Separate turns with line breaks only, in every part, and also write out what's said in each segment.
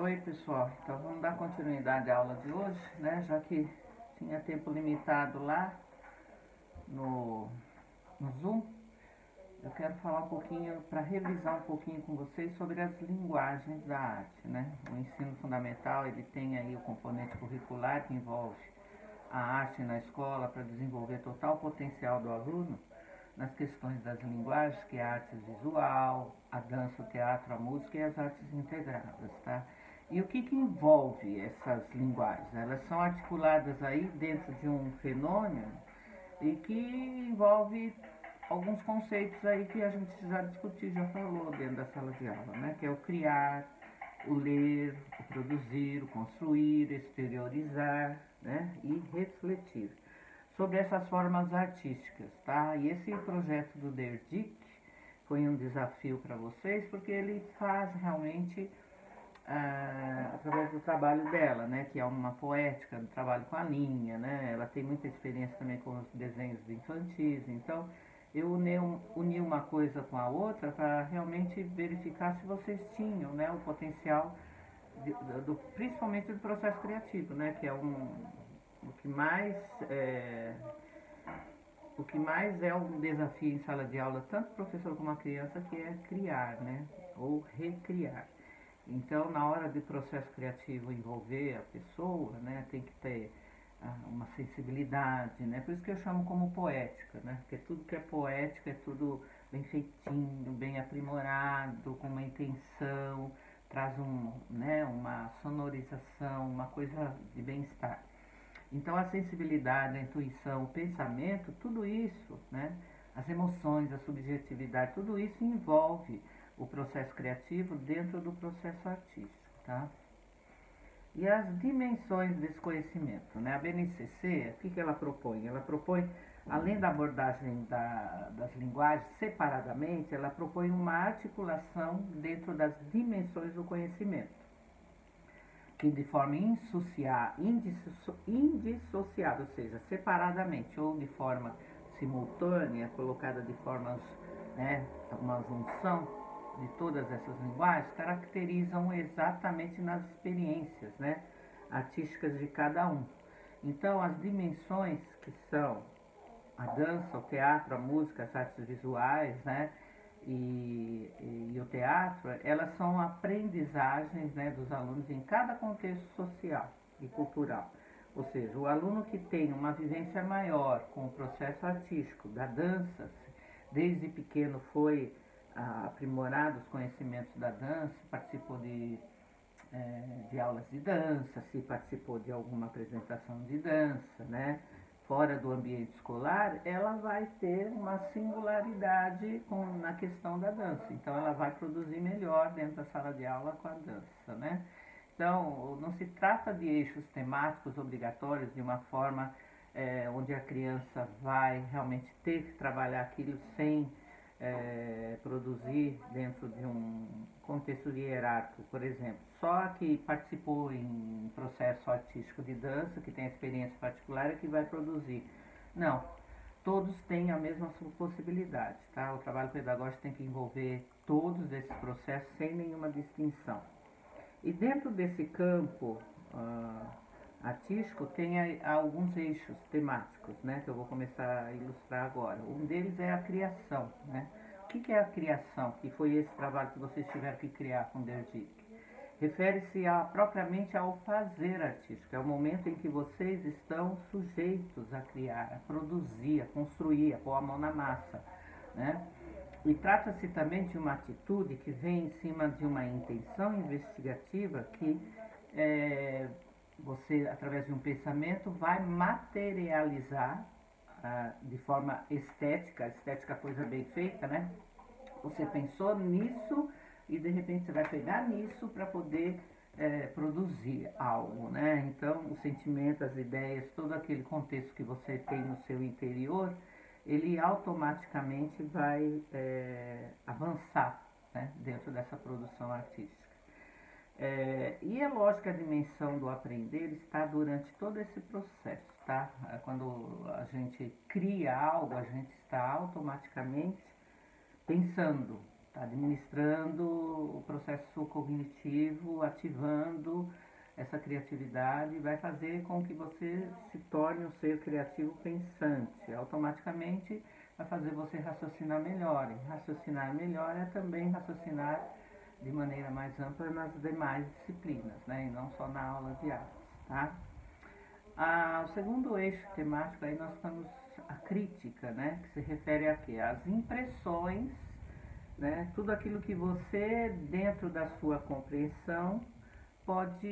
Oi pessoal, então vamos dar continuidade à aula de hoje, né? Já que tinha tempo limitado lá no Zoom, eu quero falar um pouquinho, para revisar um pouquinho com vocês sobre as linguagens da arte, né? O ensino fundamental, ele tem aí o componente curricular que envolve a arte na escola para desenvolver total potencial do aluno nas questões das linguagens, que é a arte visual, a dança, o teatro, a música e as artes integradas, tá? E o que envolve essas linguagens? Elas são articuladas aí dentro de um fenômeno e que envolve alguns conceitos aí que a gente já discutiu, já falou dentro da sala de aula, né? Que é o criar, o ler, o produzir, o construir, exteriorizar, né? E refletir sobre essas formas artísticas, tá? E esse projeto do Derdic foi um desafio para vocês, porque ele faz realmente através do trabalho dela, né? Que é uma poética, do trabalho com a linha, né? Ela tem muita experiência também com os desenhos infantis, então eu uni uma coisa com a outra para realmente verificar se vocês tinham, né, o potencial principalmente do processo criativo, né, que é o que mais é, o que mais é um desafio em sala de aula, tanto o professor como a criança, que é criar, né, ou recriar. Então, na hora do processo criativo envolver a pessoa, né, tem que ter uma sensibilidade, né? Por isso que eu chamo como poética, né? Porque tudo que é poética é tudo bem feitinho, bem aprimorado, com uma intenção, traz né, uma sonorização, uma coisa de bem-estar. Então a sensibilidade, a intuição, o pensamento, tudo isso, né? As emoções, a subjetividade, tudo isso envolve o processo criativo dentro do processo artístico, tá? E as dimensões desse conhecimento, né? A BNCC, o que ela propõe? Ela propõe, além da abordagem das linguagens separadamente, ela propõe uma articulação dentro das dimensões do conhecimento, que de forma indissociável, ou seja, separadamente ou de forma simultânea, colocada de forma, né, uma junção de todas essas linguagens, caracterizam exatamente nas experiências, né, artísticas de cada um. Então, as dimensões que são a dança, o teatro, a música, as artes visuais, né, e o teatro, elas são aprendizagens, né, dos alunos em cada contexto social e cultural. Ou seja, o aluno que tem uma vivência maior com o processo artístico da dança, desde pequeno foi aprimorado os conhecimentos da dança, participou de aulas de dança, se participou de alguma apresentação de dança, né? Fora do ambiente escolar, ela vai ter uma singularidade na questão da dança. Então, ela vai produzir melhor dentro da sala de aula com a dança, né? Então, não se trata de eixos temáticos obrigatórios de uma forma onde a criança vai realmente ter que trabalhar aquilo sem produzir dentro de um contexto hierárquico, por exemplo. Só que participou em processo artístico de dança, que tem experiência particular, é que vai produzir. Não, todos têm a mesma possibilidade, tá? O trabalho pedagógico tem que envolver todos esses processos sem nenhuma distinção. E dentro desse campo artístico tem alguns eixos temáticos, né, que eu vou começar a ilustrar agora. Um deles é a criação, né? O que é a criação? Que foi esse trabalho que vocês tiveram que criar com o Derdic. Refere-se propriamente ao fazer artístico, é o momento em que vocês estão sujeitos a criar, a produzir, a construir, a pôr a mão na massa, né? E trata-se também de uma atitude que vem em cima de uma intenção investigativa que você, através de um pensamento, vai materializar de forma estética, estética coisa bem feita, né? Você pensou nisso e de repente você vai pegar nisso para poder produzir algo, né? Então, o sentimento, as ideias, todo aquele contexto que você tem no seu interior, ele automaticamente vai avançar, né, dentro dessa produção artística. E é lógico que a dimensão do aprender está durante todo esse processo, tá? Quando a gente cria algo, a gente está automaticamente pensando, está administrando o processo cognitivo, ativando essa criatividade, vai fazer com que você se torne um ser criativo pensante. Automaticamente vai fazer você raciocinar melhor. E raciocinar melhor é também raciocinar de maneira mais ampla nas demais disciplinas, né? E não só na aula de artes, tá? O segundo eixo temático aí nós estamos a crítica, né? Que se refere a quê? Às impressões, né? Tudo aquilo que você, dentro da sua compreensão, pode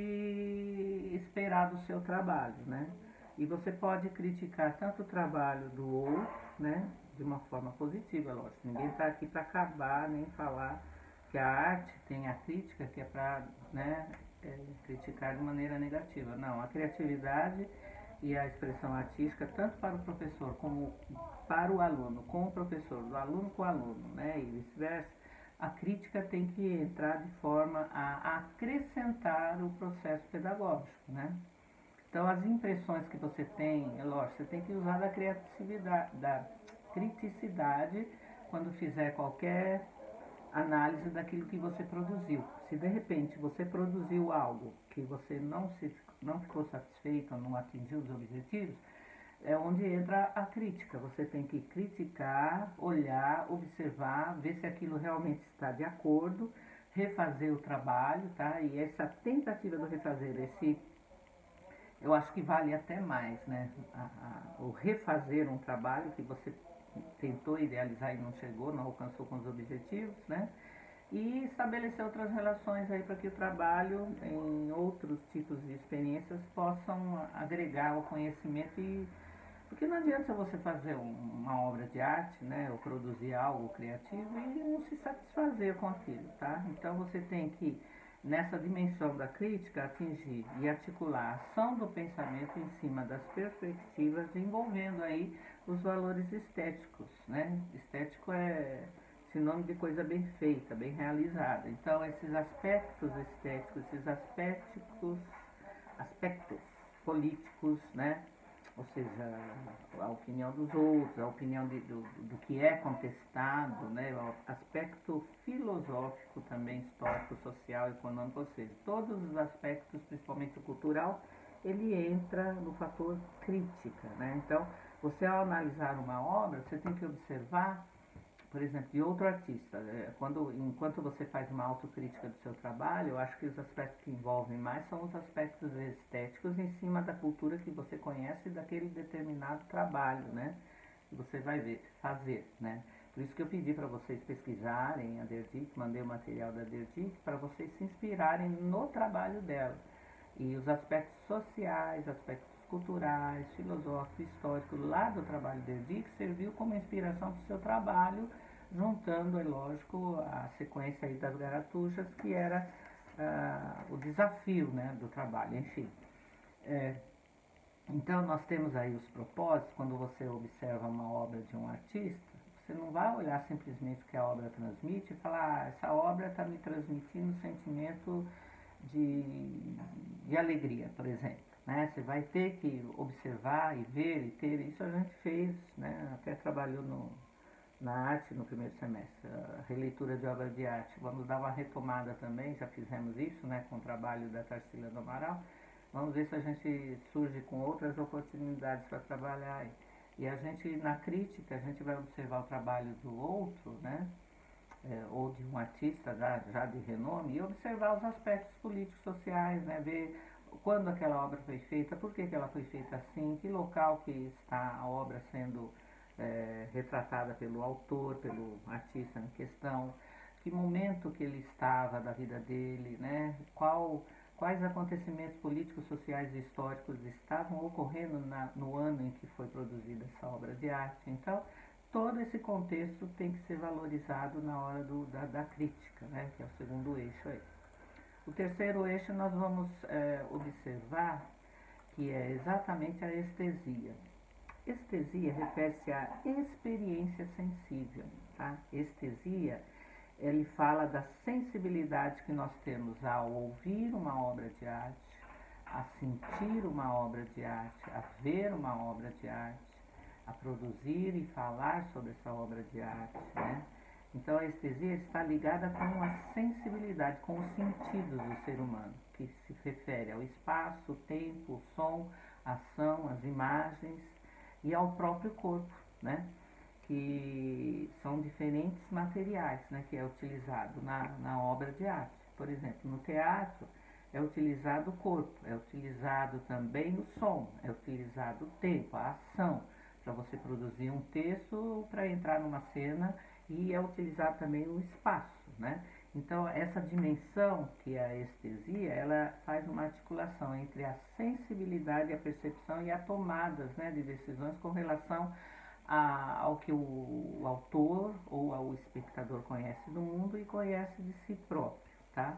esperar do seu trabalho, né? E você pode criticar tanto o trabalho do outro, né? De uma forma positiva, lógico. Ninguém está aqui para acabar nem falar que a arte tem a crítica, que é para, né, criticar de maneira negativa. Não, a criatividade e a expressão artística, tanto para o professor como para o aluno, com o professor, do aluno com o aluno, né? E vice-versa, a crítica tem que entrar de forma a acrescentar o processo pedagógico, né? Então, as impressões que você tem, é lógico, você tem que usar da criticidade quando fizer qualquer análise daquilo que você produziu. Se de repente você produziu algo que você não ficou satisfeito, não atingiu os objetivos, é onde entra a crítica. Você tem que criticar, olhar, observar, ver se aquilo realmente está de acordo, refazer o trabalho, tá? E essa tentativa do refazer, eu acho que vale até mais, né? O refazer um trabalho que você tentou idealizar e não chegou, não alcançou com os objetivos, né? E estabelecer outras relações aí para que o trabalho em outros tipos de experiências possam agregar o conhecimento porque não adianta você fazer uma obra de arte, né, ou produzir algo criativo e não se satisfazer com aquilo, tá? Então você tem que, nessa dimensão da crítica, atingir e articular a ação do pensamento em cima das perspectivas, envolvendo aí os valores estéticos, né? Estético é sinônimo de coisa bem feita, bem realizada. Então esses aspectos estéticos, esses aspectos políticos, né? Ou seja, a opinião dos outros, a opinião do que é contestado, né? O aspecto filosófico também, histórico, social, econômico, ou seja, todos os aspectos, principalmente o cultural, ele entra no fator crítica, né? Então, você ao analisar uma obra, você tem que observar, por exemplo, de outro artista. Enquanto você faz uma autocrítica do seu trabalho, eu acho que os aspectos que envolvem mais são os aspectos estéticos em cima da cultura que você conhece daquele determinado trabalho, né? Que você vai fazer, né? Por isso que eu pedi para vocês pesquisarem a Derdick, mandei o material da Derdick para vocês se inspirarem no trabalho dela. E os aspectos sociais, aspectos culturais, filosóficos, históricos lá do trabalho de Derdick serviu como inspiração para o seu trabalho, juntando, é lógico, a sequência aí das garatuchas, que era o desafio, né, do trabalho, enfim. Então nós temos aí os propósitos. Quando você observa uma obra de um artista, você não vai olhar simplesmente o que a obra transmite e falar, essa obra está me transmitindo sentimento de alegria, por exemplo. Né? Você vai ter que observar e ver e ter, isso a gente fez, né? Até trabalhou na arte no primeiro semestre, a releitura de obra de arte. Vamos dar uma retomada também, já fizemos isso, né, com o trabalho da Tarsila do Amaral. Vamos ver se a gente surge com outras oportunidades para trabalhar. E a gente, na crítica, a gente vai observar o trabalho do outro, né? Ou de um artista já de renome, e observar os aspectos políticos, sociais, né? Ver quando aquela obra foi feita, por que ela foi feita assim, que local que está a obra sendo retratada pelo autor, pelo artista em questão, que momento que ele estava da vida dele, né? Quais acontecimentos políticos, sociais e históricos estavam ocorrendo no ano em que foi produzida essa obra de arte. Então, todo esse contexto tem que ser valorizado na hora da crítica, né? Que é o segundo eixo aí. O terceiro eixo nós vamos observar que é exatamente a estesia. Estesia refere-se à experiência sensível, tá? Estesia, ele fala da sensibilidade que nós temos ao ouvir uma obra de arte, a sentir uma obra de arte, a ver uma obra de arte, a produzir e falar sobre essa obra de arte, né? Então a estesia está ligada com a sensibilidade, com os sentidos do ser humano, que se refere ao espaço, o tempo, o som, a ação, as imagens e ao próprio corpo, né? Que são diferentes materiais, né? Que é utilizado na obra de arte. Por exemplo, no teatro é utilizado o corpo, é utilizado também o som, é utilizado o tempo, a ação, para você produzir um texto ou para entrar numa cena, e é utilizado também o espaço, né? Então, essa dimensão que é a estesia, ela faz uma articulação entre a sensibilidade, a percepção e a tomadas, né, de decisões com relação ao que o autor ou ao espectador conhece do mundo e conhece de si próprio, tá?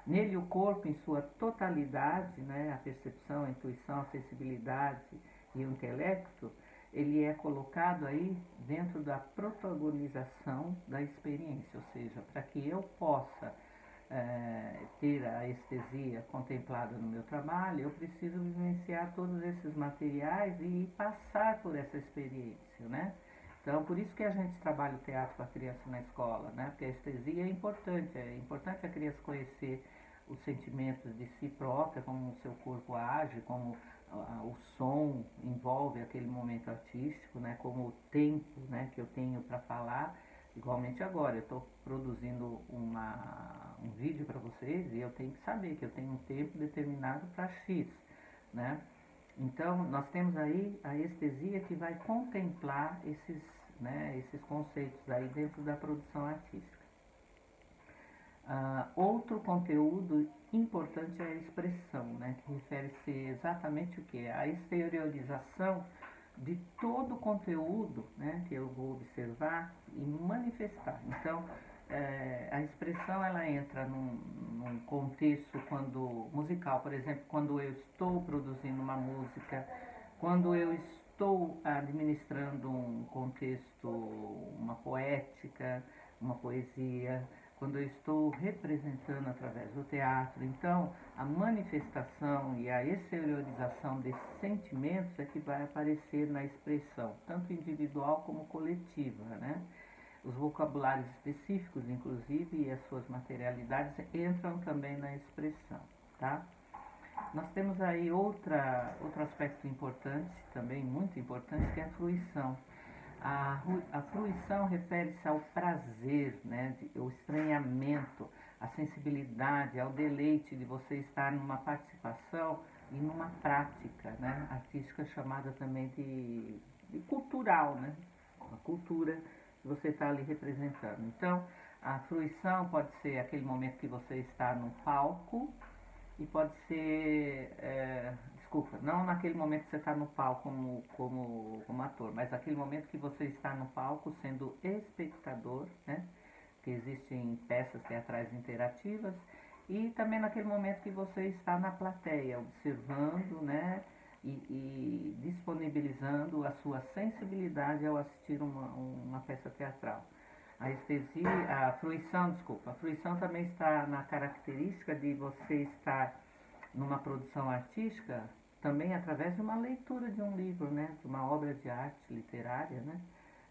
Nele, o corpo, em sua totalidade, né, a percepção, a intuição, a sensibilidade e o intelecto, ele é colocado aí dentro da protagonização da experiência, ou seja, para que eu possa ter a estesia contemplada no meu trabalho, eu preciso vivenciar todos esses materiais e passar por essa experiência, né? Então, por isso que a gente trabalha o teatro com a criança na escola, né? Porque a estesia é importante a criança conhecer os sentimentos de si própria, como o seu corpo age, como o som envolve aquele momento artístico, né? Como o tempo, né, que eu tenho para falar. Igualmente agora, eu estou produzindo um vídeo para vocês e eu tenho que saber que eu tenho um tempo determinado para X, né? Então, nós temos aí a estesia que vai contemplar esses, né, esses conceitos aí dentro da produção artística. Outro conteúdo importante é a expressão, né, que refere-se exatamente o que? A exteriorização de todo o conteúdo, né, que eu vou observar e manifestar. Então, a expressão ela entra num contexto quando musical, por exemplo, quando eu estou produzindo uma música, quando eu estou administrando um contexto, uma poética, uma poesia, quando eu estou representando através do teatro. Então, a manifestação e a exteriorização desses sentimentos é que vai aparecer na expressão, tanto individual como coletiva, né? Os vocabulários específicos, inclusive, e as suas materialidades entram também na expressão, tá? Nós temos aí outro aspecto importante, também muito importante, que é a fruição. A fruição refere-se ao prazer, né, o estranhamento, a sensibilidade, ao deleite de você estar numa participação e numa prática, né, artística chamada também de cultural, né, a cultura que você está ali representando. Então, a fruição pode ser aquele momento que você está no palco e pode ser, desculpa, não naquele momento que você está no palco como ator, mas aquele momento que você está no palco sendo espectador, né? Que existem peças teatrais interativas, e também naquele momento que você está na plateia, observando, né? E disponibilizando a sua sensibilidade ao assistir uma peça teatral. A fruição também está na característica de você estar numa produção artística também através de uma leitura de um livro, né, de uma obra de arte literária, né,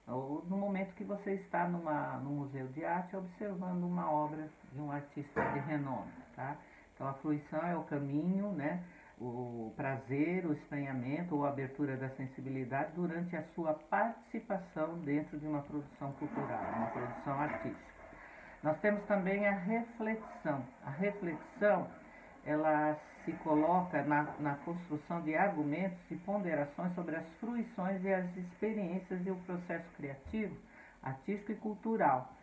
ou no momento que você está num museu de arte observando uma obra de um artista de renome, tá? Então a fruição é o caminho, né, o prazer, o estranhamento ou a abertura da sensibilidade durante a sua participação dentro de uma produção cultural, uma produção artística. Nós temos também a reflexão. A reflexão, ela se coloca na construção de argumentos e ponderações sobre as fruições e as experiências e o processo criativo, artístico e cultural.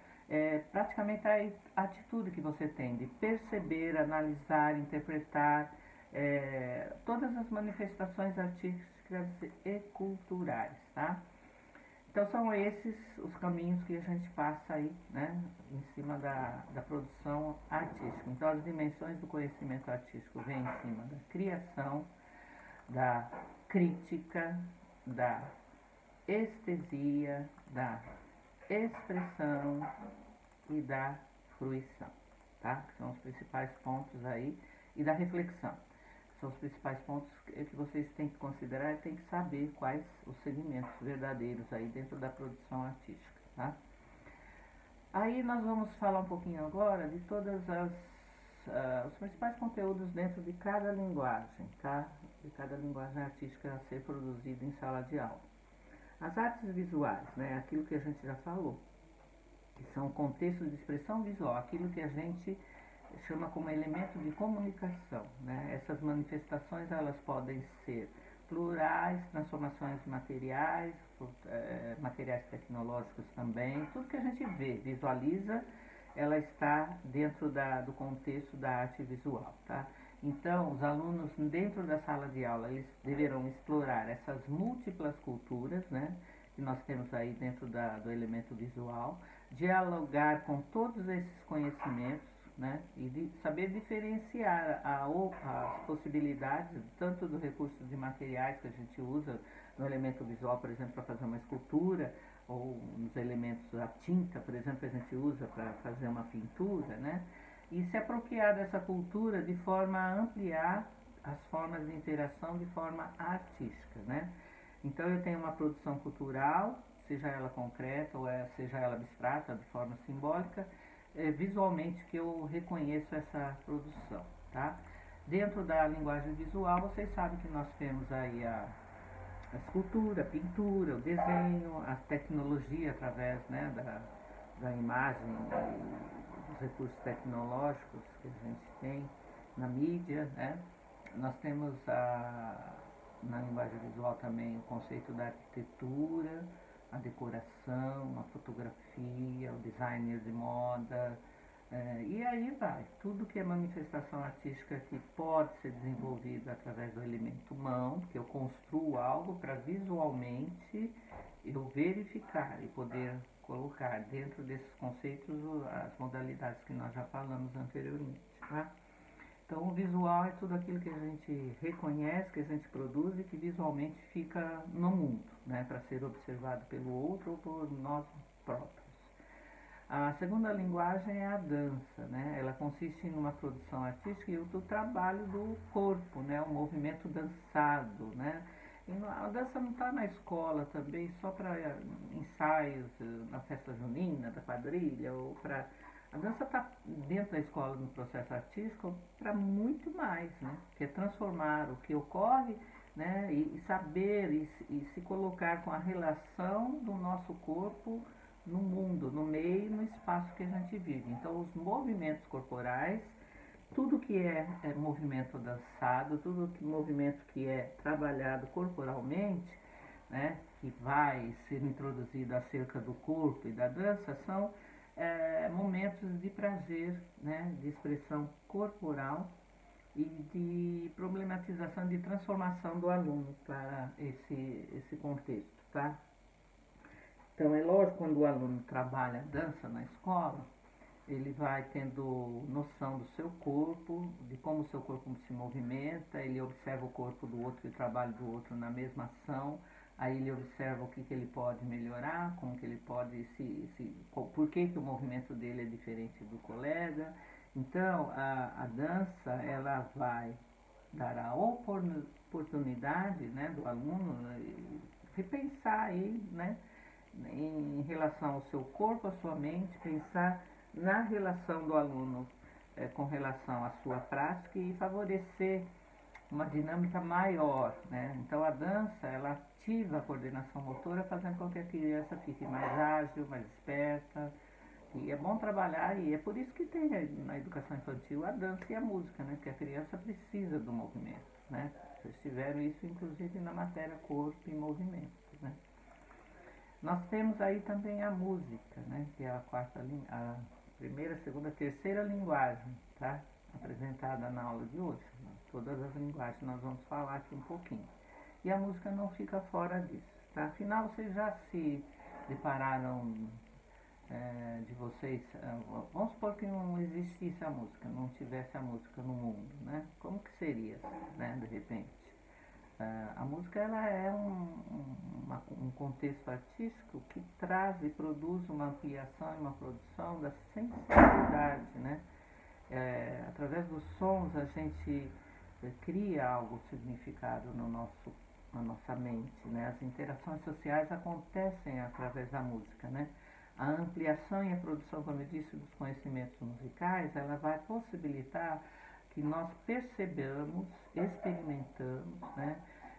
Praticamente a atitude que você tem de perceber, analisar, interpretar todas as manifestações artísticas e culturais, tá? Então são esses os caminhos que a gente passa aí, né, em cima da produção artística. Então as dimensões do conhecimento artístico vêm em cima da criação, da crítica, da estesia, da expressão e da fruição, tá? Que são os principais pontos aí, e da reflexão. São os principais pontos que vocês têm que considerar e têm que saber quais os segmentos verdadeiros aí dentro da produção artística, tá? Aí nós vamos falar um pouquinho agora de todas os principais conteúdos dentro de cada linguagem, tá? De cada linguagem artística a ser produzida em sala de aula. As artes visuais, né? Aquilo que a gente já falou, que são contextos de expressão visual, aquilo que a gente chama como elemento de comunicação, né? Essas manifestações elas podem ser plurais, transformações materiais, materiais tecnológicos também, tudo que a gente vê, visualiza, ela está dentro do contexto da arte visual, tá? Então, os alunos dentro da sala de aula, eles deverão explorar essas múltiplas culturas, né, que nós temos aí dentro do elemento visual, dialogar com todos esses conhecimentos, né, e saber diferenciar as possibilidades, tanto do recurso de materiais que a gente usa no elemento visual, por exemplo, para fazer uma escultura, ou nos elementos, a tinta, por exemplo, que a gente usa para fazer uma pintura, né, e se apropriar dessa cultura de forma a ampliar as formas de interação de forma artística, né. Então eu tenho uma produção cultural, seja ela concreta ou seja ela abstrata, de forma simbólica, visualmente que eu reconheço essa produção, tá? Dentro da linguagem visual, vocês sabem que nós temos aí a escultura, a pintura, o desenho, a tecnologia através, né, da imagem e dos recursos tecnológicos que a gente tem na mídia, né? Nós temos na linguagem visual também o conceito da arquitetura, a decoração, a fotografia, o designer de moda, e aí vai. Tudo que é manifestação artística que pode ser desenvolvido através do elemento mão, que eu construo algo para visualmente eu verificar e poder colocar dentro desses conceitos as modalidades que nós já falamos anteriormente, tá? Então, o visual é tudo aquilo que a gente reconhece, que a gente produz e que visualmente fica no mundo, né, para ser observado pelo outro ou por nós próprios. A segunda linguagem é a dança, né? Ela consiste em uma produção artística e do trabalho do corpo, né? O movimento dançado, né? E a dança não está na escola também só para ensaios na festa junina, da quadrilha, ou para... A dança está dentro da escola no processo artístico para muito mais, né? Que é transformar o que ocorre, né? E saber e se colocar com a relação do nosso corpo no mundo, no meio, no espaço que a gente vive. Então, os movimentos corporais, tudo que é movimento dançado, tudo que movimento que é trabalhado corporalmente, né, que vai ser introduzido acerca do corpo e da dança, são momentos de prazer, né, de expressão corporal e de problematização, de transformação do aluno para esse contexto, tá? Então, é lógico, quando o aluno trabalha dança na escola, ele vai tendo noção do seu corpo, de como o seu corpo se movimenta, ele observa o corpo do outro e o trabalho do outro na mesma ação, aí ele observa o que ele pode melhorar, como que ele pode por que o movimento dele é diferente do colega. Então, a dança, ela vai dar a oportunidade, né, do aluno repensar aí, né, em relação ao seu corpo, à sua mente, pensar na relação do aluno com relação à sua prática e favorecer uma dinâmica maior, né? Então a dança, ela ativa a coordenação motora, fazendo com que a criança fique mais ágil, mais esperta. E é bom trabalhar, e é por isso que tem na educação infantil a dança e a música, né? Porque a criança precisa do movimento, né? Vocês tiveram isso, inclusive, na matéria corpo e movimento, né? Nós temos aí também a música, né, que é a primeira, segunda, terceira linguagem, tá? Apresentada na aula de hoje. Todas as linguagens nós vamos falar aqui um pouquinho. E a música não fica fora disso, tá? Afinal, vocês já se depararam de vocês, vamos supor que não existisse a música, não tivesse a música no mundo, né? Como que seria, né, de repente? A música, ela é um contexto artístico que traz e produz uma ampliação e uma produção da sensibilidade, né? Através dos sons a gente cria algo significado na nossa mente, né? As interações sociais acontecem através da música, né? A ampliação e a produção, como eu disse, dos conhecimentos musicais, ela vai possibilitar que nós percebamos, experimentamos, né,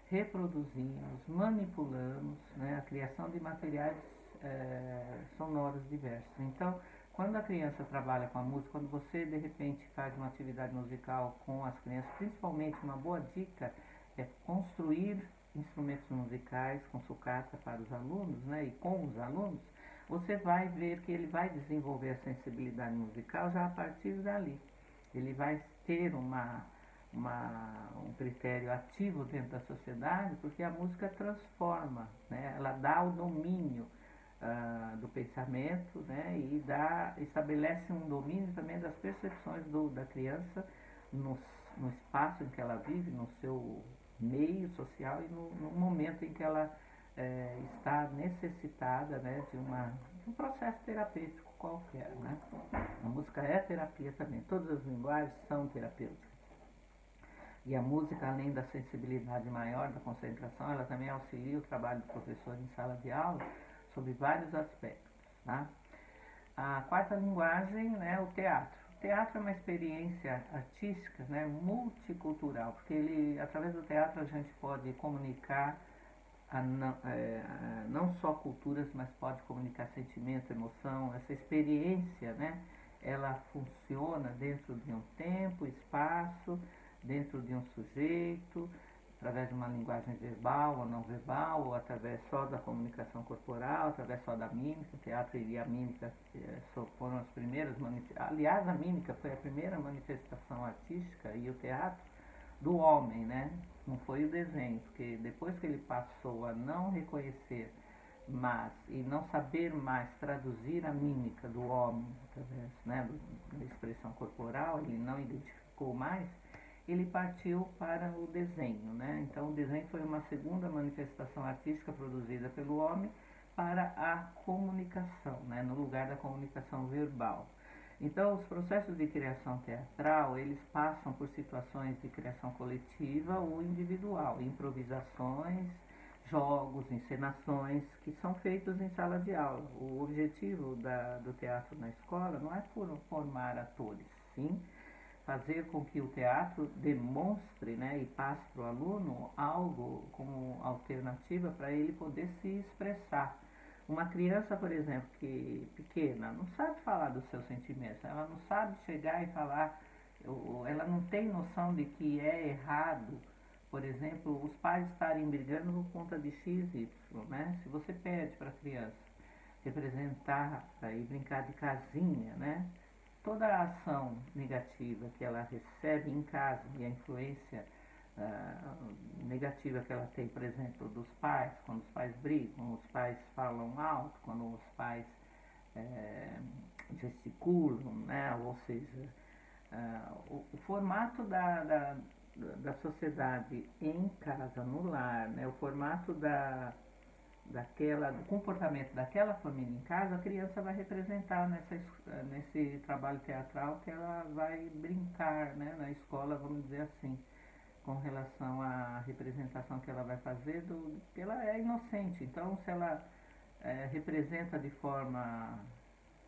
reproduzimos, manipulamos, né, a criação de materiais sonoros diversos. Então, quando a criança trabalha com a música, quando você de repente faz uma atividade musical com as crianças, principalmente uma boa dica é construir instrumentos musicais com sucata para os alunos, né, e com os alunos, você vai ver que ele vai desenvolver a sensibilidade musical já a partir dali. Ele vai ter um critério ativo dentro da sociedade, porque a música transforma, né? Ela dá o domínio do pensamento, né? E estabelece um domínio também das percepções da criança no espaço em que ela vive, no seu meio social e no momento em que ela está necessitada, né, de um processo terapêutico qualquer, né? A música é terapia também, todas as linguagens são terapêuticas. E a música, além da sensibilidade maior, da concentração, ela também auxilia o trabalho do professor em sala de aula sobre vários aspectos, tá? A quarta linguagem, né, o teatro. O teatro é uma experiência artística, né, multicultural, porque através do teatro a gente pode comunicar não só culturas, mas pode comunicar sentimento, emoção. Essa experiência, né, ela funciona dentro de um tempo, espaço, dentro de um sujeito, através de uma linguagem verbal ou não verbal, ou através só da comunicação corporal, através só da mímica. O teatro e a mímica foram as primeiras aliás, a mímica foi a primeira manifestação artística, e o teatro do homem, né? Não foi o desenho, porque depois que ele passou a não reconhecer e não saber mais traduzir a mímica do homem através, né, da expressão corporal, ele não identificou mais, ele partiu para o desenho, né? Então o desenho foi uma segunda manifestação artística produzida pelo homem para a comunicação, né, no lugar da comunicação verbal. Então, os processos de criação teatral, eles passam por situações de criação coletiva ou individual, improvisações, jogos, encenações, que são feitos em sala de aula. O objetivo do teatro na escola não é formar atores, sim fazer com que o teatro demonstre, né, e passe para o aluno algo como alternativa para ele poder se expressar. Uma criança, por exemplo, que pequena, não sabe falar dos seus sentimentos, ela não sabe chegar e falar, ela não tem noção de que é errado, por exemplo, os pais estarem brigando por conta de X, Y, né? Se você pede para a criança representar e brincar de casinha, né? Toda a ação negativa que ela recebe em casa e a influência negativa que ela tem, por exemplo, dos pais, quando os pais brigam, os pais falam alto, quando os pais gesticulam, né? Ou seja, o formato da sociedade em casa, no lar, né? O formato do comportamento daquela família em casa, a criança vai representar nesse trabalho teatral que ela vai brincar, né, na escola, vamos dizer assim, com relação à representação que ela vai fazer, porque ela é inocente. Então, se ela representa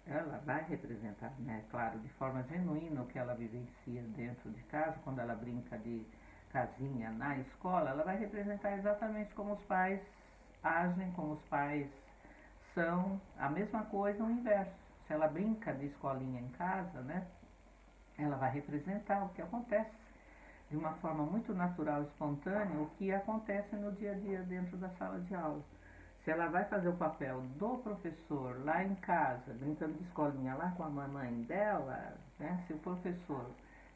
ela vai representar, né, claro, de forma genuína o que ela vivencia dentro de casa, quando ela brinca de casinha na escola, ela vai representar exatamente como os pais agem, como os pais são, a mesma coisa o inverso. Se ela brinca de escolinha em casa, né, ela vai representar o que acontece de uma forma muito natural e espontânea, o que acontece no dia a dia dentro da sala de aula. Se ela vai fazer o papel do professor lá em casa, brincando de escolinha lá com a mamãe dela, né, se o professor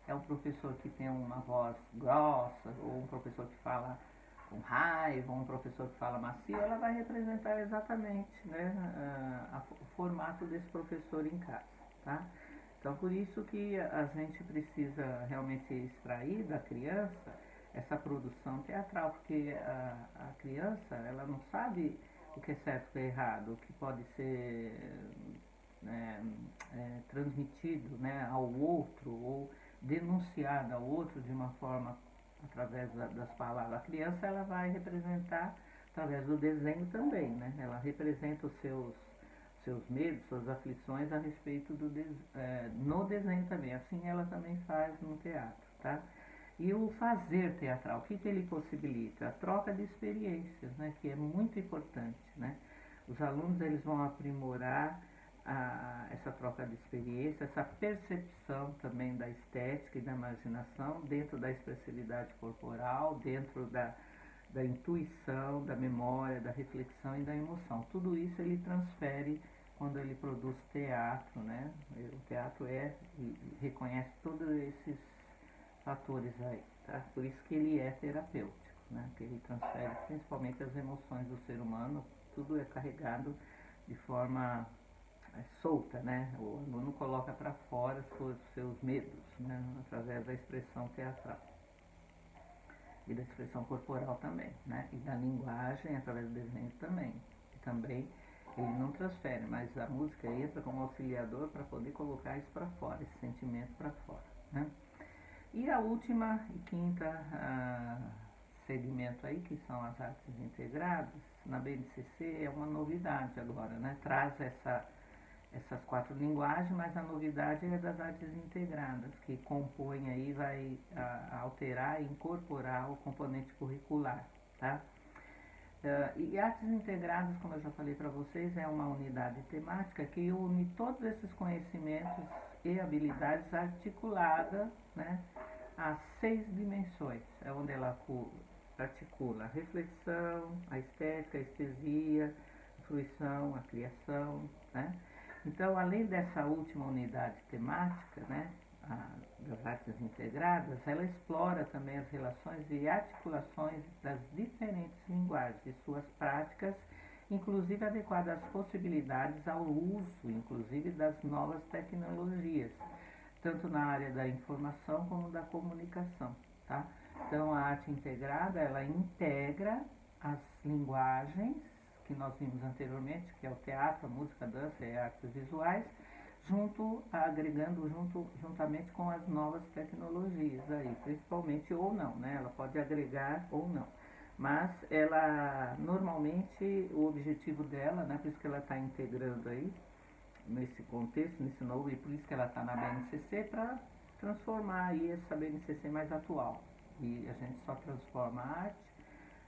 é um professor que tem uma voz grossa, ou um professor que fala com raiva, um professor que fala macio, ela vai representar exatamente, né, o formato desse professor em casa, tá? Então, por isso que a gente precisa realmente extrair da criança essa produção teatral, porque a criança, ela não sabe o que é certo e o que é errado, o que pode ser transmitido, né, ao outro, ou denunciado ao outro de uma forma através das palavras. A criança, ela vai representar através do desenho também, né? Ela representa os seus seus medos, suas aflições a respeito no desenho também. Assim ela também faz no teatro, tá? E o fazer teatral, o que ele possibilita? A troca de experiências, né, que é muito importante, né? Os alunos eles vão aprimorar essa troca de experiência, essa percepção também da estética e da imaginação dentro da expressividade corporal, dentro da intuição, da memória, da reflexão e da emoção. Tudo isso ele transfere quando ele produz teatro, né? O teatro reconhece todos esses fatores aí, tá? Por isso que ele é terapêutico, né? Que ele transfere principalmente as emoções do ser humano, tudo é carregado de forma solta, né? O aluno coloca para fora seus medos, né? Através da expressão teatral e da expressão corporal também, né? E da linguagem através do desenho também. E também ele não transfere, mas a música entra como auxiliador para poder colocar isso para fora, esse sentimento para fora, né? E a última e quinta segmento aí, que são as artes integradas, na BNCC é uma novidade agora, né? Traz essas 4 linguagens, mas a novidade é das artes integradas, que compõe aí, vai alterar e incorporar o componente curricular, tá? E artes integradas, como eu já falei para vocês, é uma unidade temática que une todos esses conhecimentos e habilidades articuladas, né, a 6 dimensões, é onde ela articula a reflexão, a estética, a estesia, a fruição, a criação, né? Então, além dessa última unidade temática, né, das artes integradas, ela explora também as relações e articulações das diferentes linguagens e suas práticas, inclusive adequadas às possibilidades ao uso, inclusive, das novas tecnologias, tanto na área da informação como da comunicação, tá? Então, a arte integrada, ela integra as linguagens que nós vimos anteriormente, que é o teatro, a música, a dança e artes visuais, agregando juntamente com as novas tecnologias aí, principalmente ou não, né? Ela pode agregar ou não. Mas ela, normalmente, o objetivo dela, né? Por isso que ela está integrando aí, nesse contexto, nesse novo, e por isso que ela está na BNCC, para transformar aí essa BNCC mais atual. E a gente só transforma a arte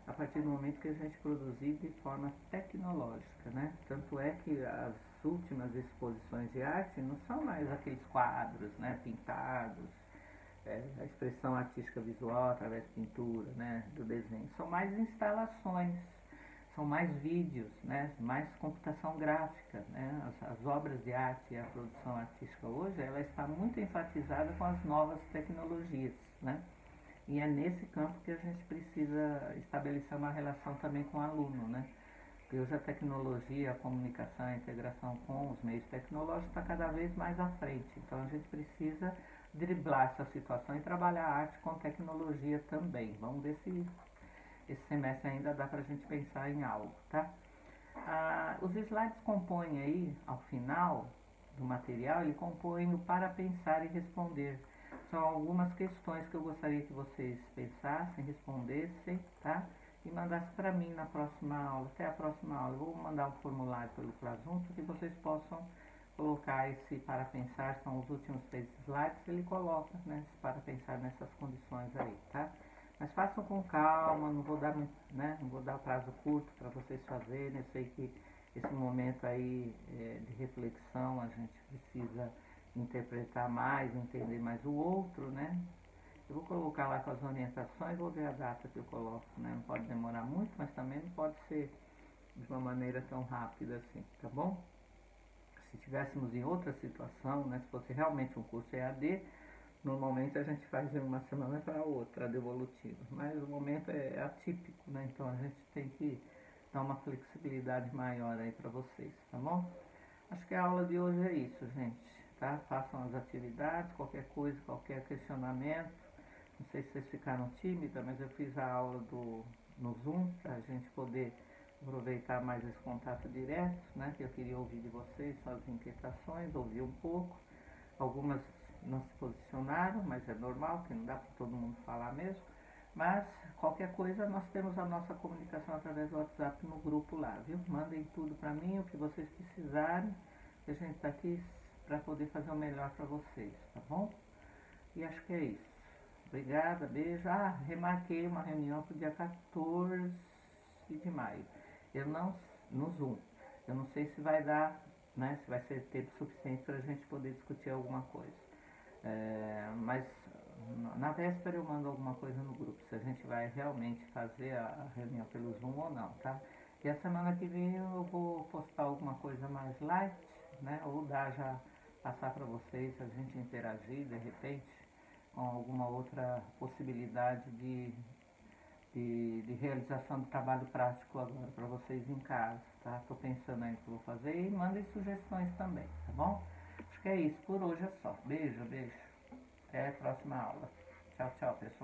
a partir do momento que a gente produzir de forma tecnológica, né? Tanto é que as últimas exposições de arte não são mais aqueles quadros, né, pintados, a expressão artística visual através de pintura, né, do desenho. São mais instalações, são mais vídeos, né, mais computação gráfica, né? As obras de arte e a produção artística hoje, ela está muito enfatizada com as novas tecnologias, né? E é nesse campo que a gente precisa estabelecer uma relação também com o aluno, né? Porque hoje a tecnologia, a comunicação, a integração com os meios tecnológicos está cada vez mais à frente. Então a gente precisa driblar essa situação e trabalhar a arte com tecnologia também. Vamos ver se esse semestre ainda dá para a gente pensar em algo, tá? Os slides compõem aí, ao final do material, ele compõe o para pensar e responder. São algumas questões que eu gostaria que vocês pensassem, respondessem, tá? E mandassem para mim na próxima aula, até a próxima aula. Eu vou mandar um formulário pelo Classroom para que vocês possam colocar esse para pensar, são os últimos 3 slides, ele coloca, né, para pensar nessas condições aí, tá? Mas façam com calma, não vou dar, né, não vou dar prazo curto para vocês fazerem. Eu sei que esse momento aí de reflexão a gente precisa interpretar mais, entender mais o outro, né? Eu vou colocar lá com as orientações, vou ver a data que eu coloco, né? Não pode demorar muito, mas também não pode ser de uma maneira tão rápida assim, tá bom? Se tivéssemos em outra situação, né? Se fosse realmente um curso EAD, normalmente a gente faz de uma semana para outra, devolutiva. Mas o momento é atípico, né? Então a gente tem que dar uma flexibilidade maior aí para vocês, tá bom? Acho que a aula de hoje é isso, gente, tá? Façam as atividades, qualquer coisa, qualquer questionamento. Não sei se vocês ficaram tímidas, mas eu fiz a aula no Zoom, para a gente poder aproveitar mais esse contato direto, né? Que eu queria ouvir de vocês suas inquietações, ouvir um pouco. Algumas não se posicionaram, mas é normal, que não dá para todo mundo falar mesmo. Mas qualquer coisa nós temos a nossa comunicação através do WhatsApp no grupo lá, viu? Mandem tudo para mim, o que vocês precisarem, que a gente está aqui para poder fazer o melhor para vocês, tá bom? E acho que é isso. Obrigada, beijo. Ah, remarquei uma reunião para o dia 14 de maio. Eu não, no Zoom. Eu não sei se vai dar, né? Se vai ser tempo suficiente para a gente poder discutir alguma coisa. Mas na véspera eu mando alguma coisa no grupo, se a gente vai realmente fazer a reunião pelo Zoom ou não, tá? E a semana que vem eu vou postar alguma coisa mais light, né? Ou dar já, passar para vocês, a gente interagir de repente com alguma outra possibilidade de realização do trabalho prático agora para vocês em casa, tá? Tô pensando aí o que eu vou fazer e mandem sugestões também, tá bom? Acho que é isso, por hoje é só. Beijo, beijo. Até a próxima aula. Tchau, tchau, pessoal.